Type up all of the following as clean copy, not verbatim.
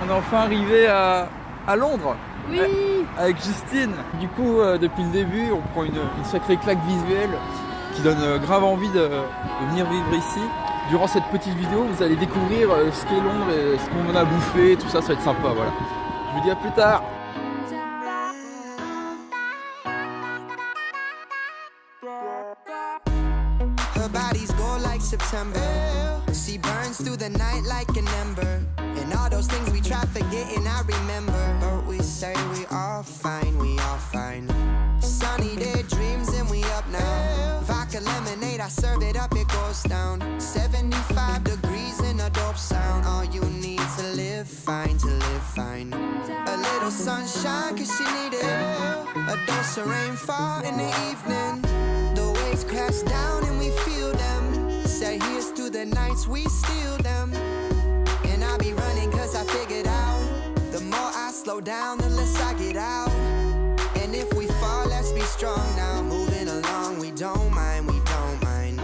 On est enfin arrivé à Londres. Oui. Avec Justine. Du coup, depuis le début, on prend une sacrée claque visuelle qui donne grave envie de venir vivre ici. Durant cette petite vidéo, vous allez découvrir ce qu'est Londres et ce qu'on a bouffé, tout ça, ça va être sympa, voilà. Je vous dis à plus tard. Her body's gold like September. She burns through the night like an ember. And all those things we try forgetting, I remember. But we say we all fine, we all fine. Sunny day dreams and we up now. Vodka lemonade, I serve it up, it goes down. 75 degrees in a dope sound. All you need to live fine, to live fine. A little sunshine, cause she need it. A dose of rainfall in the evening. The waves crash down and we feel them. Say here's to the nights we steal them. And I be running cause I figured out the more I slow down, the less I get out. And if we fall, let's be strong now. Moving along, we don't mind, we don't mind.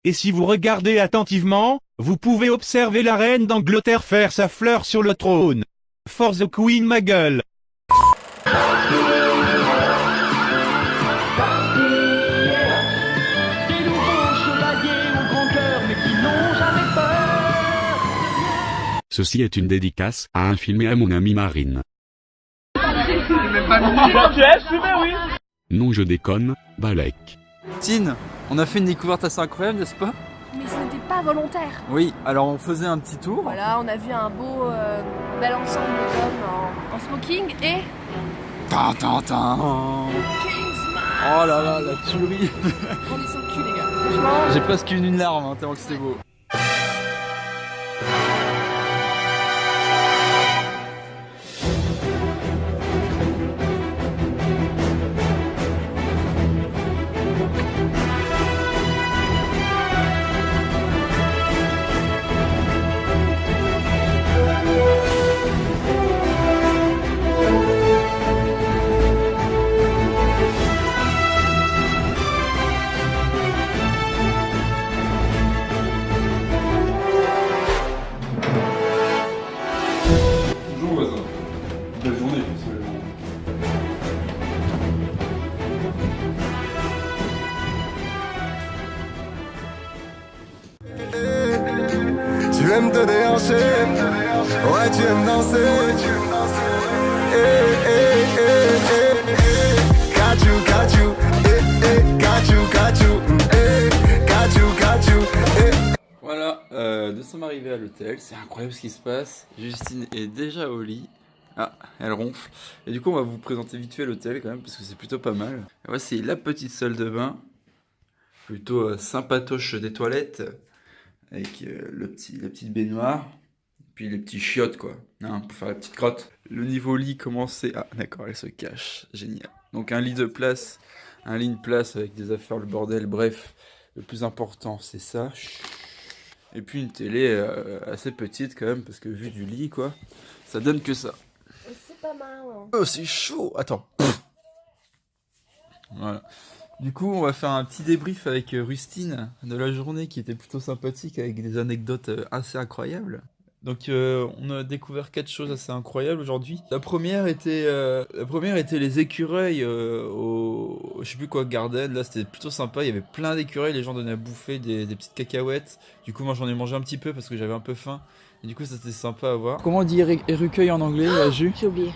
Et si vous regardez attentivement, vous pouvez observer la reine d'Angleterre faire sa fleur sur le trône. For the Queen, ma gueule. Ceci est une dédicace à un film et à mon ami Marine. Non, je déconne, Balek. Justine, on a fait une découverte assez incroyable, n'est-ce pas? Mais ce n'était pas volontaire. Oui, alors on faisait un petit tour. Voilà, on a vu un bel ensemble d'hommes en smoking et... Tintin. Kingsman. Oh là là, la tuerie. On est sur le cul les gars, franchement. J'ai presque une larme, hein, tellement que c'était beau. Belle journée, Tu aimes te déhancher, ouais tu aimes danser. Kachou, kachou, kachou, kachou, kachou, kachou. Voilà, nous sommes arrivés à l'hôtel, c'est incroyable ce qui se passe. Justine est déjà au lit. Ah, elle ronfle. Et du coup, on va vous présenter vite fait l'hôtel quand même, parce que c'est plutôt pas mal. Voici la petite salle de bain, plutôt sympatoche des toilettes, avec la petite baignoire, puis les petits chiottes quoi, hein, pour faire la petite crotte. Le niveau lit commençait... Ah d'accord, elle se cache, génial. Donc un lit de place, un lit de place avec des affaires, le bordel, bref. Le plus important c'est ça. Et puis une télé assez petite quand même, parce que vu du lit quoi, ça donne que ça. C'est pas mal. Hein. Oh c'est chaud, attends. Voilà. Du coup, on va faire un petit débrief avec Rustine de la journée qui était plutôt sympathique avec des anecdotes assez incroyables. Donc, on a découvert 4 choses assez incroyables aujourd'hui. La première était les écureuils au je sais plus quoi garden. Là, c'était plutôt sympa. Il y avait plein d'écureuils. Les gens donnaient à bouffer des petites cacahuètes. Du coup, moi, j'en ai mangé un petit peu parce que j'avais un peu faim. Et du coup, ça c'était sympa à voir. Comment on dit érucueil en anglais, Jus? J'ai oublié.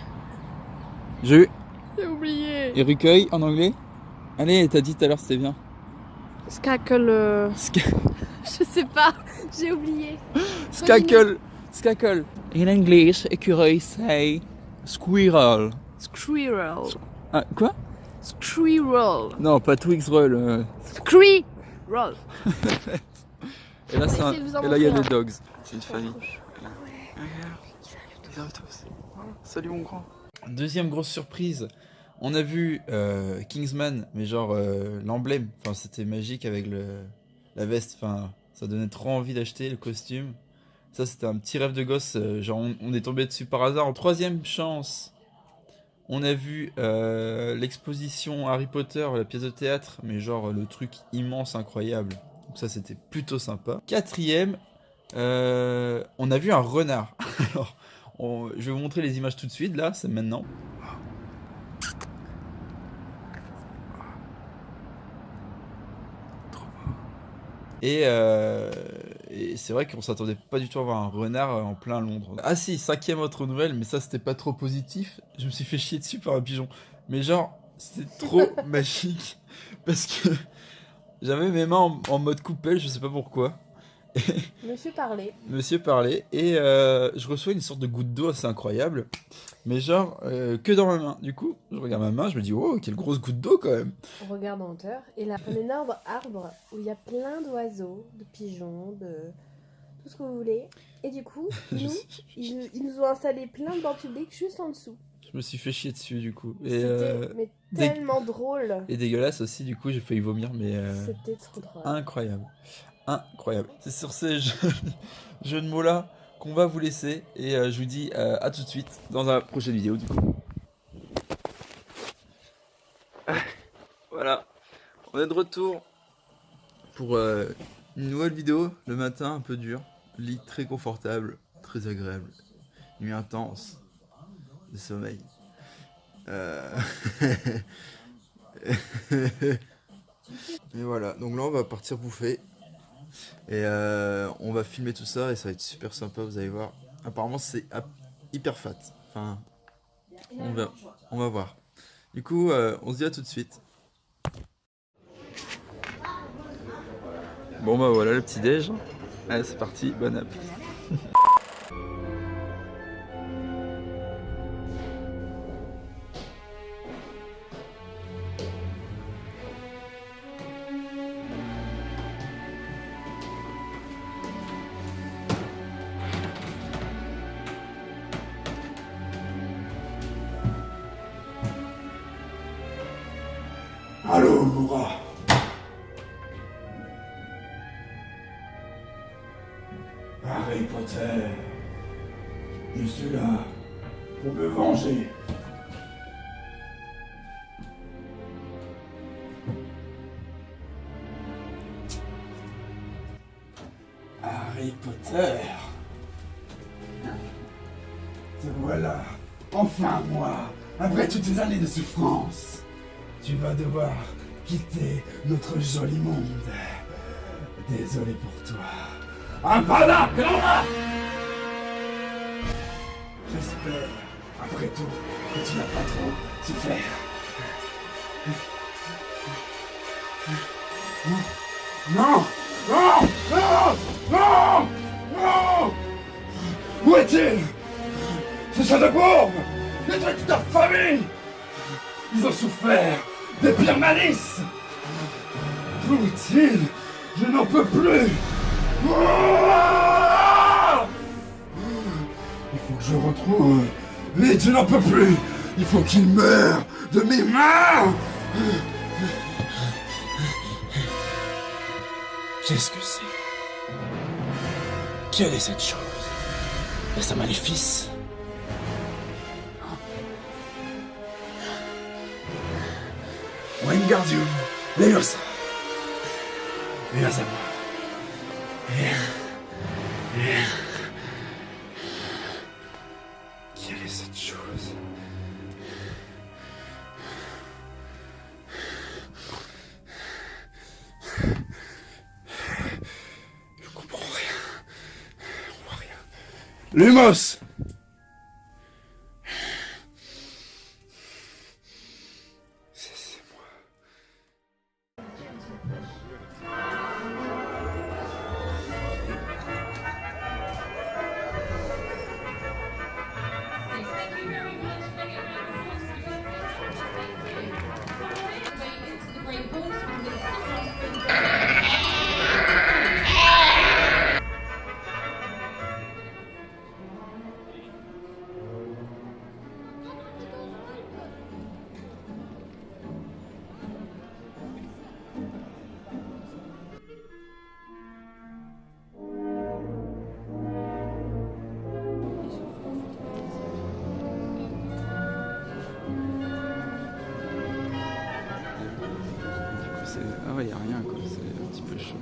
Jus. J'ai oublié. Érucueil en anglais? Allez, t'as dit tout à l'heure, c'était bien. Skackle. Je sais pas, j'ai oublié. Skackle. Skackle. In English, écureuil, say squirrel. Squirrel. Ah, quoi? Squirrel. Non, pas Twix Roll. Squirrel. Et là, On va essayer de vous en il y a montrer des un. dogs. C'est une famille. Salut mon grand. Deuxième grosse surprise. On a vu Kingsman, mais genre l'emblème. Enfin, c'était magique avec la veste. Enfin, ça donnait trop envie d'acheter le costume. Ça, c'était un petit rêve de gosse. Genre, on est tombé dessus par hasard. En troisième chance, On a vu l'exposition Harry Potter, la pièce de théâtre, mais genre le truc immense, incroyable. Donc ça, c'était plutôt sympa. Quatrième, on a vu un renard. Alors, je vais vous montrer les images tout de suite, là, c'est maintenant. Et c'est vrai qu'on s'attendait pas du tout à voir un renard en plein Londres. Ah si, cinquième autre nouvelle, mais ça c'était pas trop positif. Je me suis fait chier dessus par un pigeon. Mais genre, c'était trop magique. Parce que j'avais mes mains en mode coupelle, je sais pas pourquoi. Monsieur parlait. Monsieur parlait. Et je reçois une sorte de goutte d'eau assez incroyable. Mais genre, que dans ma main. Du coup, je regarde ma main, je me dis, oh, quelle grosse goutte d'eau quand même. On regarde en hauteur et là, un énorme arbre où il y a plein d'oiseaux, de pigeons, de tout ce que vous voulez. Et du coup, ils nous ont installé plein de bancs publics juste en dessous. Je me suis fait chier dessus du coup. Et C'était mais tellement drôle. Et dégueulasse aussi, du coup, j'ai failli vomir, mais C'était trop drôle. incroyable. Incroyable. C'est sur ces jeux de mots-là qu'on va vous laisser. Et je vous dis à tout de suite dans la prochaine vidéo, du coup. Voilà. On est de retour pour une nouvelle vidéo. Le matin, un peu dur. Lit très confortable, très agréable. Nuit intense. De sommeil. Et voilà, donc là on va partir bouffer. Et on va filmer tout ça et ça va être super sympa, vous allez voir. Apparemment c'est hyper fat. Enfin, on va voir. Du coup, on se dit à tout de suite. Bon bah voilà le petit déj. Allez c'est parti, bonne app. Allô, Moura. Harry Potter. Je suis là pour me venger. Harry Potter. Te voilà. Enfin moi, après toutes ces années de souffrance. Tu vas devoir quitter notre joli monde. Désolé pour toi. Avada Kedavra! J'espère, après tout, que tu n'as pas trop souffert. Non! Non! Non! Non! Non! Où est-il? Ce chat de pauvre! Détruis toute ta famille! Ils ont souffert des pires malices. Où est-il? Je n'en peux plus. Il faut que je retrouve. Vite, je n'en peux plus. Il faut qu'il meure de mes mains. Qu'est-ce que c'est? Quelle est cette chose? Est-ce un maléfice? Wingardium Leviosa. Viens à moi. Viens. Quelle est cette chose? Je comprends rien. Je vois rien. Lumos! Ah ouais, y a rien quoi, c'est un petit peu chaud.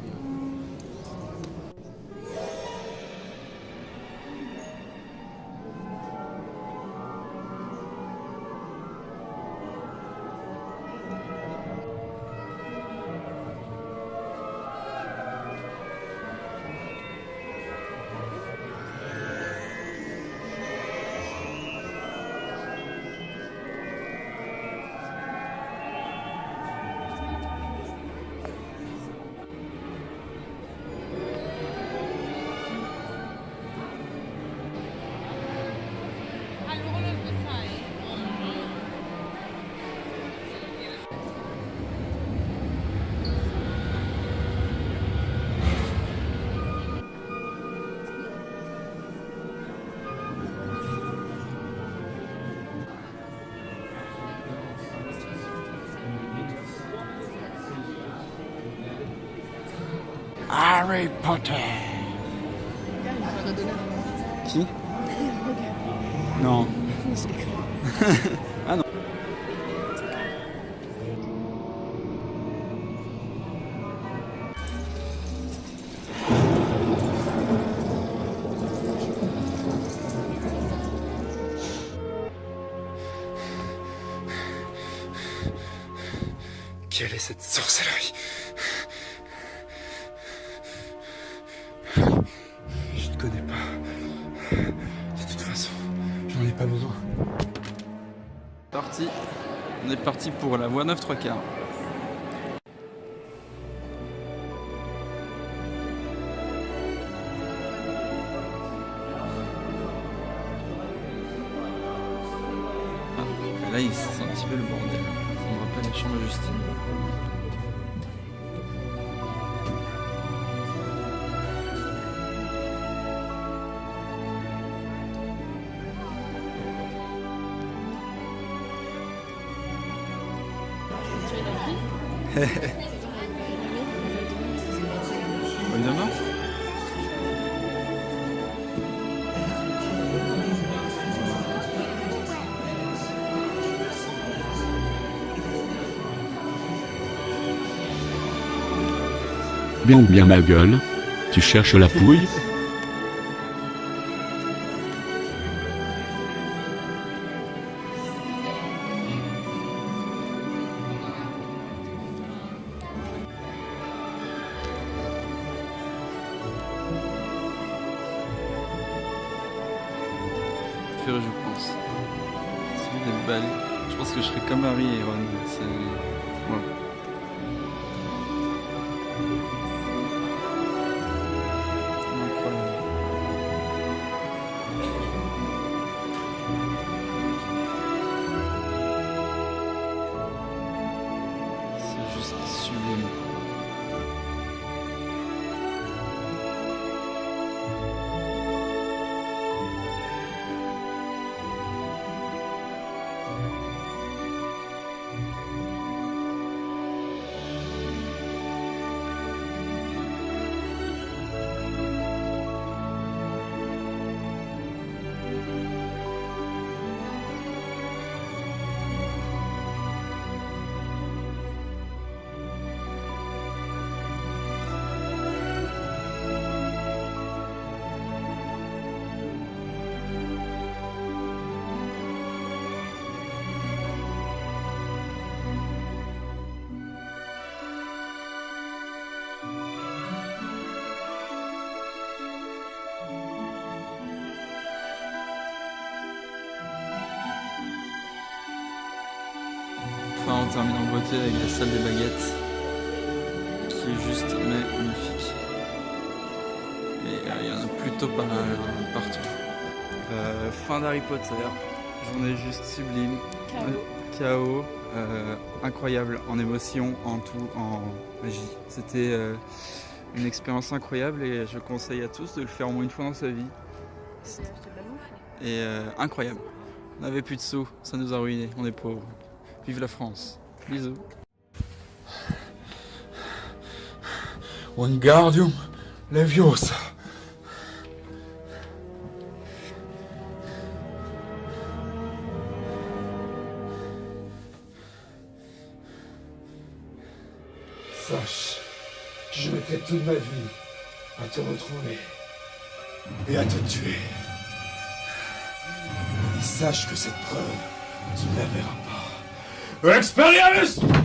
Harry Potter. Qui? Non. Ah non. Quelle est cette sorcellerie? Je ne connais pas. De toute façon, j'en ai pas besoin. Parti. On est parti pour la voie 9 3/4. Ah, là, il sent un petit peu le bordel. Ça me rappelle la chambre de Justine. Demain. Bien ou bien ma gueule? Tu cherches la pouille? Je pense. Celui des balles. Je pense que je serais comme Harry et Ron. C'est... Voilà. Incroyable. C'est juste sublime. Enfin, on termine en beauté avec la salle des baguettes, qui est juste magnifique. Et il y en a plutôt pas mal partout. Fin d'Harry Potter, journée juste sublime. Chaos, incroyable en émotion, en tout, en magie. C'était une expérience incroyable et je conseille à tous de le faire au moins une fois dans sa vie. Et incroyable. On n'avait plus de sous, ça nous a ruinés, on est pauvres. Vive la France. Bisous. Wingardium Leviosa. Sache que je mettrai toute ma vie à te retrouver et à te tuer. Et sache que cette preuve, tu ne la verras pas. Expelliarmus!